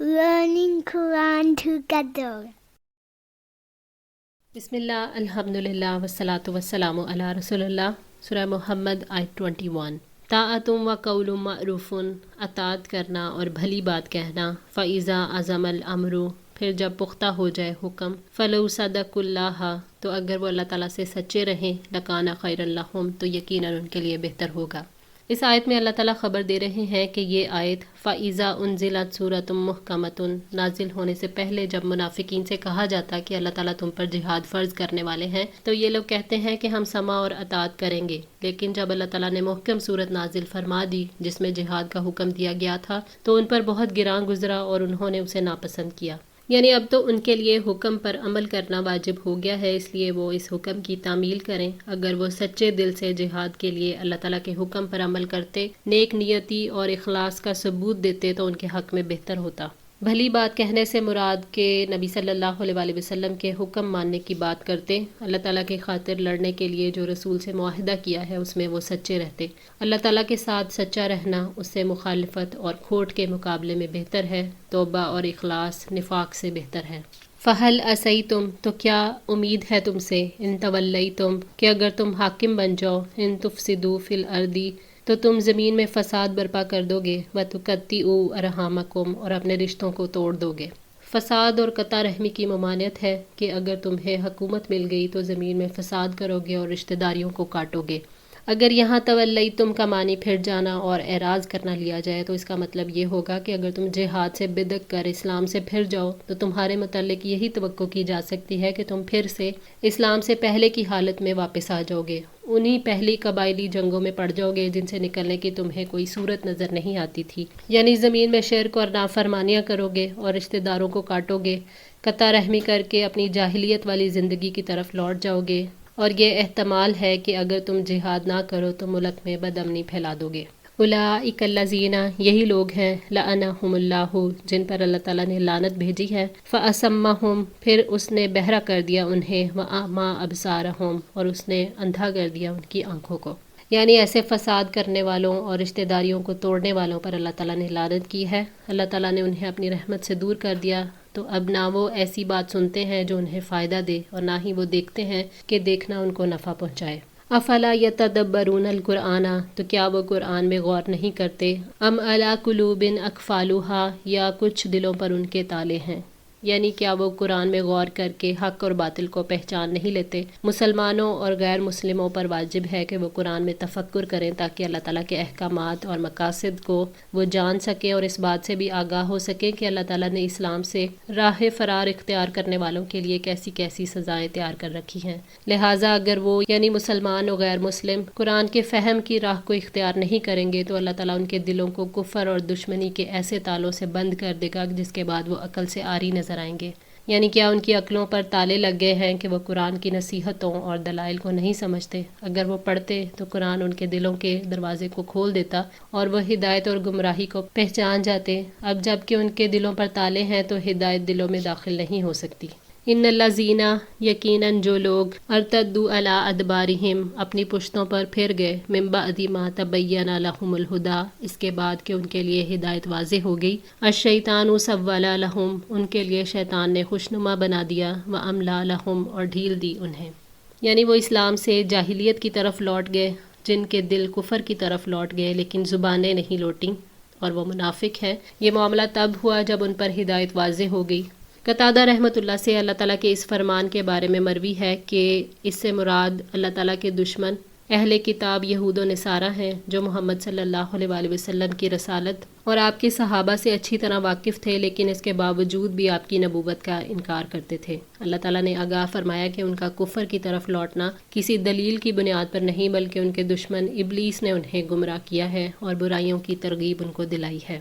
learning Quran together. بسم اللہ الحمدللہ والصلاۃ والسلام علی رسول اللہ. سورہ محمد آیت 21. طاعتم و قول معروف، اطاعت کرنا اور بھلی بات کہنا. فاذا عزم الامر، پھر جب پختہ ہو جائے حکم. فلو صدق اللہ، تو اگر وہ اللہ تعالیٰ سے سچے رہیں. لکان خیر لہم، تو یقیناً ان کے لیے بہتر ہوگا. اس آیت میں اللہ تعالیٰ خبر دے رہے ہیں کہ یہ آیت فَإِذَا أُنزِلَتْ سُورَةٌ مُحْكَمَةٌ نازل ہونے سے پہلے جب منافقین سے کہا جاتا کہ اللہ تعالیٰ تم پر جہاد فرض کرنے والے ہیں، تو یہ لوگ کہتے ہیں کہ ہم سماع اور اطاعت کریں گے. لیکن جب اللہ تعالیٰ نے محکم صورت نازل فرما دی جس میں جہاد کا حکم دیا گیا تھا، تو ان پر بہت گراں گزرا اور انہوں نے اسے ناپسند کیا. یعنی اب تو ان کے لیے حکم پر عمل کرنا واجب ہو گیا ہے، اس لیے وہ اس حکم کی تعمیل کریں. اگر وہ سچے دل سے جہاد کے لیے اللہ تعالیٰ کے حکم پر عمل کرتے، نیک نیتی اور اخلاص کا ثبوت دیتے، تو ان کے حق میں بہتر ہوتا. بھلی بات کہنے سے مراد کہ نبی صلی اللہ علیہ وآلہ وسلم کے حکم ماننے کی بات کرتے. اللہ تعالیٰ کی خاطر لڑنے کے لیے جو رسول سے معاہدہ کیا ہے اس میں وہ سچے رہتے. اللہ تعالیٰ کے ساتھ سچا رہنا اس سے مخالفت اور کھوٹ کے مقابلے میں بہتر ہے. توبہ اور اخلاص نفاق سے بہتر ہے. فَهَلْ عَسَيْتُمْ، تو کیا امید ہے تم سے. ان تولیتم، کہ اگر تم حاکم بن جاؤ. ان تفسدوا فی الارض، تو تم زمین میں فساد برپا کر دو گے. وَتُقَطِّعُوا أَرْحَامَكُمْ، اور اپنے رشتوں کو توڑ دو گے. فساد اور قطع رحمی کی ممانعت ہے کہ اگر تمہیں حکومت مل گئی تو زمین میں فساد کرو گے اور رشتہ داریوں کو کاٹو گے. اگر یہاں تولیتم کا معنی پھر جانا اور اعراض کرنا لیا جائے تو اس کا مطلب یہ ہوگا کہ اگر تم جہاد سے بدعت کر اسلام سے پھر جاؤ تو تمہارے متعلق یہی توقع کی جا سکتی ہے کہ تم پھر سے اسلام سے پہلے کی حالت میں واپس آ جاؤ گے. انہی پہلی قبائلی جنگوں میں پڑ جاؤ گے جن سے نکلنے کی تمہیں کوئی صورت نظر نہیں آتی تھی. یعنی زمین میں شرک اور نافرمانیاں کرو گے اور رشتہ داروں کو کاٹو گے. قطع رحمی کر کے اپنی جاہلیت والی زندگی کی طرف لوٹ جاؤ گے. اور یہ احتمال ہے کہ اگر تم جہاد نہ کرو تو ملک میں بدامنی پھیلا دو گے. اولئک الذین، یہی لوگ ہیں لعنہم اللہ، جن پر اللہ تعالیٰ نے لعنت بھیجی ہے. فاصمہم، پھر اس نے بہرا کر دیا انہیں. واعمی ابصارہم، اور اس نے اندھا کر دیا ان کی آنکھوں کو. یعنی ایسے فساد کرنے والوں اور رشتہ داریوں کو توڑنے والوں پر اللہ تعالیٰ نے لعنت کی ہے. اللہ تعالیٰ نے انہیں اپنی رحمت سے دور کر دیا، تو اب نہ وہ ایسی بات سنتے ہیں جو انہیں فائدہ دے اور نہ ہی وہ دیکھتے ہیں کہ دیکھنا ان کو نفع پہنچائے. افلا یتدبرون القرآن، تو کیا وہ قرآن میں غور نہیں کرتے. ام علی قلوب اقفالها، یا کچھ دلوں پر ان کے تالے ہیں. یعنی کیا وہ قرآن میں غور کر کے حق اور باطل کو پہچان نہیں لیتے. مسلمانوں اور غیر مسلموں پر واجب ہے کہ وہ قرآن میں تفکر کریں تاکہ اللہ تعالیٰ کے احکامات اور مقاصد کو وہ جان سکیں اور اس بات سے بھی آگاہ ہو سکیں کہ اللہ تعالیٰ نے اسلام سے راہ فرار اختیار کرنے والوں کے لیے کیسی کیسی سزائیں تیار کر رکھی ہیں. لہٰذا اگر وہ یعنی مسلمان اور غیر مسلم قرآن کے فہم کی راہ کو اختیار نہیں کریں گے تو اللہ تعالیٰ ان کے دلوں کو کفر اور دشمنی کے ایسے تالوں سے بند کر دے گا جس کے بعد وہ عقل سے عاری نظر آئیں گے. یعنی کیا ان کی عقلوں پر تالے لگ گئے ہیں کہ وہ قرآن کی نصیحتوں اور دلائل کو نہیں سمجھتے. اگر وہ پڑھتے تو قرآن ان کے دلوں کے دروازے کو کھول دیتا اور وہ ہدایت اور گمراہی کو پہچان جاتے. اب جب کہ ان کے دلوں پر تالے ہیں تو ہدایت دلوں میں داخل نہیں ہو سکتی. ان الذین، یقیناً جو لوگ ارتدوا علی ادبارہم، اپنی پشتوں پر پھر گئے. من بعد ما تبین لہم الہدی، اس کے بعد کہ ان کے لیے ہدایت واضح ہو گئی. الشیطان سول لہم، ان کے لیے شیطان نے خوشنما بنا دیا. واملی لہم، اور ڈھیل دی انہیں. یعنی وہ اسلام سے جاہلیت کی طرف لوٹ گئے. جن کے دل کفر کی طرف لوٹ گئے لیکن زبانیں نہیں لوٹیں اور وہ منافق ہیں. یہ معاملہ تب ہوا جب ان پر ہدایت واضح ہو گئی. قتادہ رحمۃ اللہ سے اللہ تعالیٰ کے اس فرمان کے بارے میں مروی ہے کہ اس سے مراد اللہ تعالیٰ کے دشمن اہل کتاب یہود و نصارہ ہیں جو محمد صلی اللہ علیہ وآلہ وسلم کی رسالت اور آپ کے صحابہ سے اچھی طرح واقف تھے لیکن اس کے باوجود بھی آپ کی نبوت کا انکار کرتے تھے. اللہ تعالیٰ نے آگاہ فرمایا کہ ان کا کفر کی طرف لوٹنا کسی دلیل کی بنیاد پر نہیں بلکہ ان کے دشمن ابلیس نے انہیں گمراہ کیا ہے اور برائیوں کی ترغیب ان کو دلائی ہے.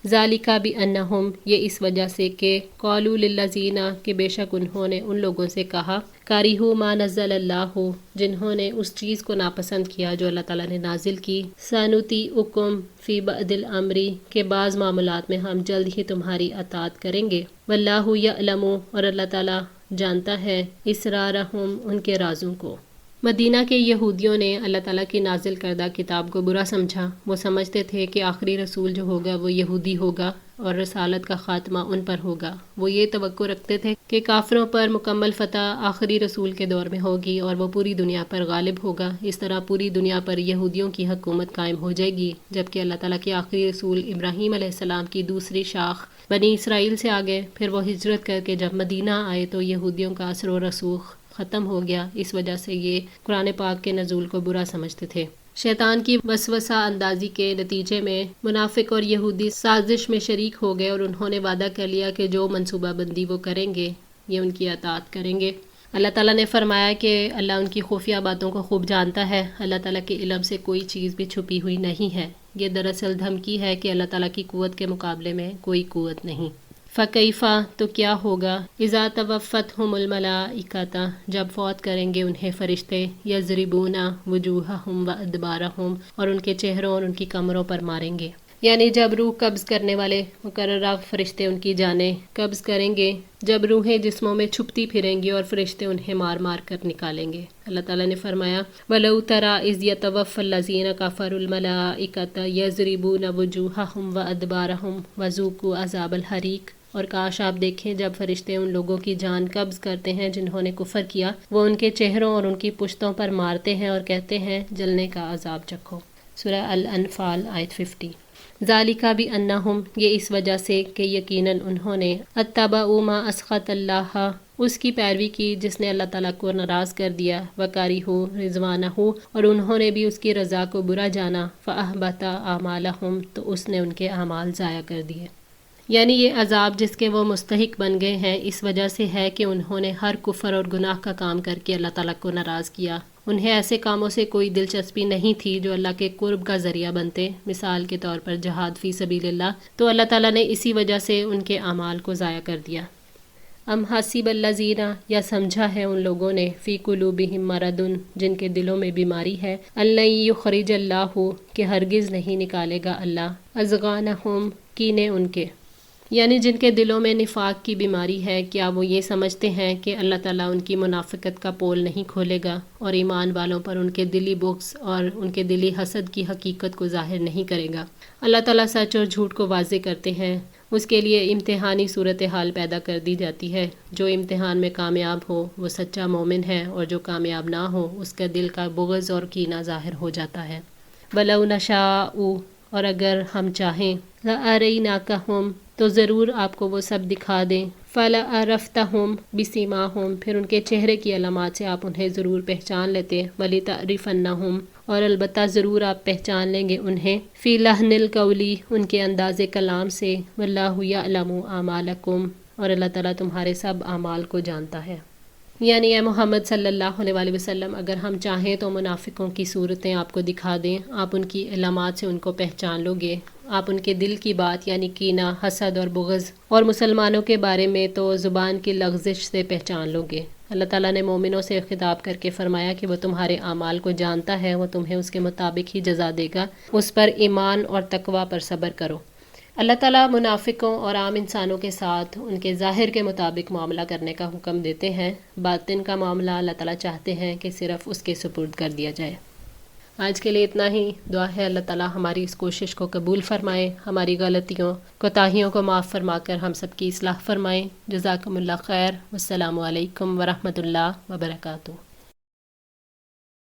ذالک بانہم، یہ اس وجہ سے کہ قالوا للذین، کہ بے شک انہوں نے ان لوگوں سے کہا کارہوا ما نزل اللہ، جنہوں نے اس چیز کو ناپسند کیا جو اللہ تعالیٰ نے نازل کی. سنطیعکم فی بعض الامر، کہ بعض معاملات میں ہم جلد ہی تمہاری اطاعت کریں گے. واللہ یعلم، اور اللہ تعالیٰ جانتا ہے اسرارہم، ان کے رازوں کو. مدینہ کے یہودیوں نے اللہ تعالیٰ کی نازل کردہ کتاب کو برا سمجھا. وہ سمجھتے تھے کہ آخری رسول جو ہوگا وہ یہودی ہوگا. اور رسالت کا خاتمہ ان پر ہوگا۔ وہ یہ توقع رکھتے تھے کہ کافروں پر مکمل فتح آخری رسول کے دور میں ہوگی اور وہ پوری دنیا پر غالب ہوگا۔ اس طرح پوری دنیا پر یہودیوں کی حکومت قائم ہو جائے گی، جبکہ اللہ تعالیٰ کے آخری رسول ابراہیم علیہ السلام کی دوسری شاخ بنی اسرائیل سے آگے پھر وہ ہجرت کر کے جب مدینہ آئے تو یہودیوں کا اثر و رسوخ ختم ہو گیا۔ اس وجہ سے یہ قرآن پاک کے نزول کو برا سمجھتے تھے۔ شیطان کی وسوسہ اندازی کے نتیجے میں منافق اور یہودی سازش میں شریک ہو گئے اور انہوں نے وعدہ کر لیا کہ جو منصوبہ بندی وہ کریں گے یہ ان کی اطاعت کریں گے۔ اللہ تعالیٰ نے فرمایا کہ اللہ ان کی خفیہ باتوں کو خوب جانتا ہے، اللہ تعالیٰ کے علم سے کوئی چیز بھی چھپی ہوئی نہیں ہے۔ یہ دراصل دھمکی ہے کہ اللہ تعالیٰ کی قوت کے مقابلے میں کوئی قوت نہیں۔ فَكَيْفَ تو کیا ہوگا اِذَا تَوَفَّتْهُمُ الْمَلَائِكَةُ جب فوت کریں گے انہیں فرشتے، يَضْرِبُونَ وُجُوهَهُمْ وَأَدْبَارَهُمْ اور ان کے چہروں اور ان کی کمروں پر ماریں گے، یعنی جب روح قبض کرنے والے مقررہ فرشتے ان کی جانیں قبض کریں گے، جب روحیں جسموں میں چھپتی پھریں گی اور فرشتے انہیں مار مار کر نکالیں گے۔ اللہ تعالیٰ نے فرمایا وَلَوْ تَرَىٰ إِذْ يَتَوَفَّى الَّذِينَ كَفَرُوا الْمَلَائِكَةَ يَضْرِبُونَ وُجُوهَهُمْ وَأَدْبَارَهُمْ وَذُوقُوا عَذَابَ الْحَرِيقِ اور کاش آپ دیکھیں جب فرشتے ان لوگوں کی جان قبض کرتے ہیں جنہوں نے کفر کیا، وہ ان کے چہروں اور ان کی پشتوں پر مارتے ہیں اور کہتے ہیں جلنے کا عذاب چکھو۔ سورہ الانفال آیت 50۔ ذالکہ بِأَنَّہُم یہ اس وجہ سے کہ یقیناً انہوں نے اتبعوا ما اسخط اللہ اس کی پیروی کی جس نے اللہ تعالیٰ کو ناراض کر دیا، وَكَرِهُوا رِضْوَانَهُ اور انہوں نے بھی اس کی رضا کو برا جانا، فَأَحْبَطَ أَعْمَالَهُمْ تو اس نے ان کے اعمال ضائع کر دیے۔ یعنی یہ عذاب جس کے وہ مستحق بن گئے ہیں اس وجہ سے ہے کہ انہوں نے ہر کفر اور گناہ کا کام کر کے اللہ تعالیٰ کو ناراض کیا۔ انہیں ایسے کاموں سے کوئی دلچسپی نہیں تھی جو اللہ کے قرب کا ذریعہ بنتے، مثال کے طور پر جہاد فی سبیل اللہ، تو اللہ تعالیٰ نے اسی وجہ سے ان کے اعمال کو ضائع کر دیا۔ ام حسب الذین یا سمجھا ہے ان لوگوں نے فی قلوبہم مرض جن کے دلوں میں بیماری ہے، ان لن یخرج اللہ کہ ہرگز نہیں نکالے گا اللہ اضغانہم کینے ان کے، یعنی جن کے دلوں میں نفاق کی بیماری ہے، کیا وہ یہ سمجھتے ہیں کہ اللہ تعالیٰ ان کی منافقت کا پول نہیں کھولے گا اور ایمان والوں پر ان کے دلی بغض اور ان کے دلی حسد کی حقیقت کو ظاہر نہیں کرے گا۔ اللہ تعالیٰ سچ اور جھوٹ کو واضح کرتے ہیں، اس کے لیے امتحانی صورتحال پیدا کر دی جاتی ہے۔ جو امتحان میں کامیاب ہو وہ سچا مومن ہے اور جو کامیاب نہ ہو اس کا دل کا بغض اور کینہ ظاہر ہو جاتا ہے۔ وَلَوْ نَشَاءُ اور اگر ہم چاہیں لَأَرَيْنَاكَهُمْ تو ضرور آپ کو وہ سب دکھا دیں، فَلَعَرَفْتَهُمْ بِسِيمَاهُمْ پھر ان کے چہرے کی علامات سے آپ انہیں ضرور پہچان لیتے، وَلِتَعْرِفَنَّهُمْ اور البتہ ضرور آپ پہچان لیں گے انہیں، فِي لَحْنِ الْقَوْلِ ان کے انداز کلام سے، وَاللَّهُ يَعْلَمُ أَعْمَالَكُمْ اور اللہ تعالیٰ تمہارے سب اعمال کو جانتا ہے۔ یعنی اے محمد صلی اللہ علیہ وآلہ وسلم اگر ہم چاہیں تو منافقوں کی صورتیں آپ کو دکھا دیں، آپ ان کی علامات سے ان کو پہچان لو گے، آپ ان کے دل کی بات یعنی کینہ، حسد اور بغض اور مسلمانوں کے بارے میں تو زبان کی لغزش سے پہچان لو گے۔ اللہ تعالیٰ نے مومنوں سے خطاب کر کے فرمایا کہ وہ تمہارے اعمال کو جانتا ہے، وہ تمہیں اس کے مطابق ہی جزا دے گا، اس پر ایمان اور تقوی پر صبر کرو۔ اللہ تعالیٰ منافقوں اور عام انسانوں کے ساتھ ان کے ظاہر کے مطابق معاملہ کرنے کا حکم دیتے ہیں، باطن کا معاملہ اللہ تعالیٰ چاہتے ہیں کہ صرف اس کے سپرد کر دیا جائے۔ آج کے لیے اتنا ہی، دعا ہے اللہ تعالیٰ ہماری اس کوشش کو قبول فرمائے، ہماری غلطیوں کوتاہیوں کو معاف فرما کر ہم سب کی اصلاح فرمائیں۔ جزاکم اللہ خیر، والسلام علیکم ورحمۃ اللہ وبرکاتہ۔